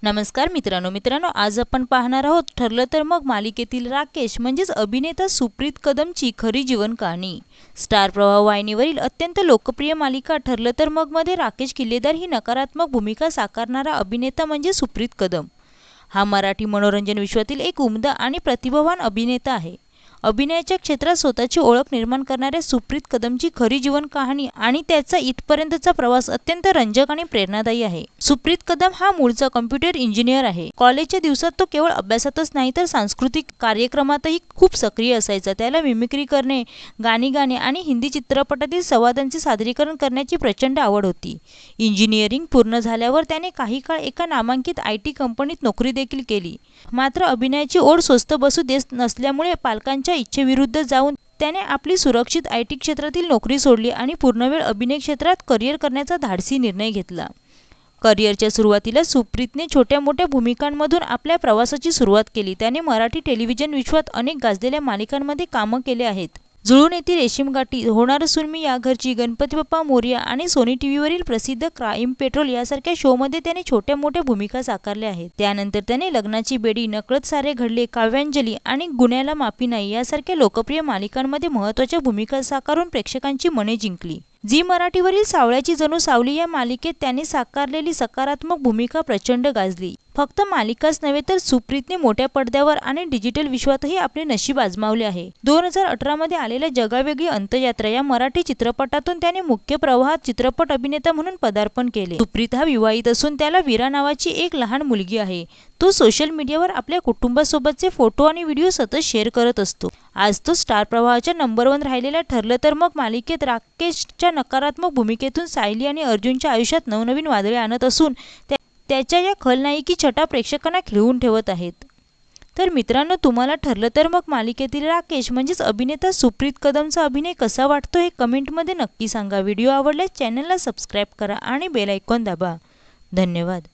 नमस्कार मित्रांनो, आज आपण पाहणार आहोत ठरलं तर मग मालिकेतील राकेश म्हणजेच अभिनेता सुप्रीत कदमची खरी जीवन कहाणी। स्टार प्रवाह वाहिनीवरील अत्यंत लोकप्रिय मालिका ठरलं तर मग मध्ये राकेश किल्लेदार ही नकारात्मक भूमिका साकारणारा अभिनेता म्हणजे सुप्रीत कदम। हा मराठी मनोरंजन विश्वातील एक उमदा आणि प्रतिभावान अभिनेता आहे। अभिनयाच्या क्षेत्रात स्वतःची ओळख निर्माण करणाऱ्या सुप्रीत कदमची खरी जीवन कहाणी आणि त्याचा इथपर्यंतचा प्रवास अत्यंत रंजक आणि प्रेरणादायी आहे। सुप्रीत कदम हा मूळचा कॉम्प्युटर इंजिनियर आहे। कॉलेजच्या दिवसात तो केवळ अभ्यासातच नाही तर सांस्कृतिक कार्यक्रमातही खूप सक्रिय असायचा। त्याला मिमिक्री करणे, गाणी गाणे आणि हिंदी चित्रपटातील संवादांचे सादरीकरण करण्याची प्रचंड आवड होती। इंजिनिअरिंग पूर्ण झाल्यावर त्याने काही काळ एका नामांकित IT कंपनीत नोकरी देखील केली। मात्र अभिनयाची ओढ स्वस्थ बसू देत नसल्यामुळे पालकांच्या इच्छेविरुद्ध जाऊन त्याने आपली सुरक्षित IT क्षेत्रातील नोकरी सोडली आणि पूर्णवेळ अभिनय क्षेत्रात करिअर करण्याचा धाडसी निर्णय घेतला। करिअरच्या सुरुवातीला सुप्रीतने छोट्या मोठ्या भूमिकांमधून आपल्या प्रवासाची सुरुवात केली। त्याने मराठी टेलिव्हिजन विश्वात अनेक गाजलेल्या मालिकांमध्ये कामं केले आहेत। जुळून येती रेशीमगाठी, होणार सून मी या घरची, गणपती बाप्पा मोरया आणि सोनी टीव्हीवरील प्रसिद्ध क्राईम पेट्रोल यासारख्या शोमध्ये त्याने छोट्या मोठ्या भूमिका साकारल्या आहेत। त्यानंतर त्याने लग्नाची बेडी, नकळत सारे घडले, काव्यांजली आणि गुन्ह्याला माफी नाही यासारख्या लोकप्रिय मालिकांमध्ये महत्त्वाच्या भूमिका साकारून प्रेक्षकांची मने जिंकली। झी मराठीवरील सावळ्याची जणू सावली या मालिकेत त्याने साकारलेली सकारात्मक भूमिका प्रचंड गाजली। फक्त मालिकाच नव्हे तर सुप्रीतने मोठ्या पडद्यावर आणि डिजिटल विश्वातही आपले नशीब आजमावले आहे। 2018 मध्ये आलेल्या जगावेगळी अंत्ययात्रा या मराठी चित्रपटातून त्याने मुख्य प्रवाहात चित्रपट अभिनेता म्हणून पदार्पण केले। सुप्रीत हा विवाहित असून त्याला वीरा नावाची एक लहान मुलगी आहे। तो सोशल मीडियावर आपल्या कुटुंबासोबतचे फोटो आणि व्हिडिओ सतत शेअर करत असतो। आज तो स्टार प्रवाहाच्या नंबर 1 राहिलेल्या ठरलं तर मग मालिकेत राकेशच्या नकारात्मक भूमिकेतून सायली आणि अर्जुनच्या आयुष्यात नवनवीन वादळे आणत असून त्याच्या या खलनायकी छटा प्रेक्षकांना खिळवून ठेवत आहेत। तर मित्रांनो, तुम्हाला ठरलं तर मग मालिकेतील राकेश म्हणजेच अभिनेता सुप्रीत कदमचा अभिनय कसा वाटतो हे कमेंटमध्ये नक्की सांगा। व्हिडिओ आवडल्यास चॅनलला सबस्क्राईब करा आणि बेल आयकॉन दाबा। धन्यवाद।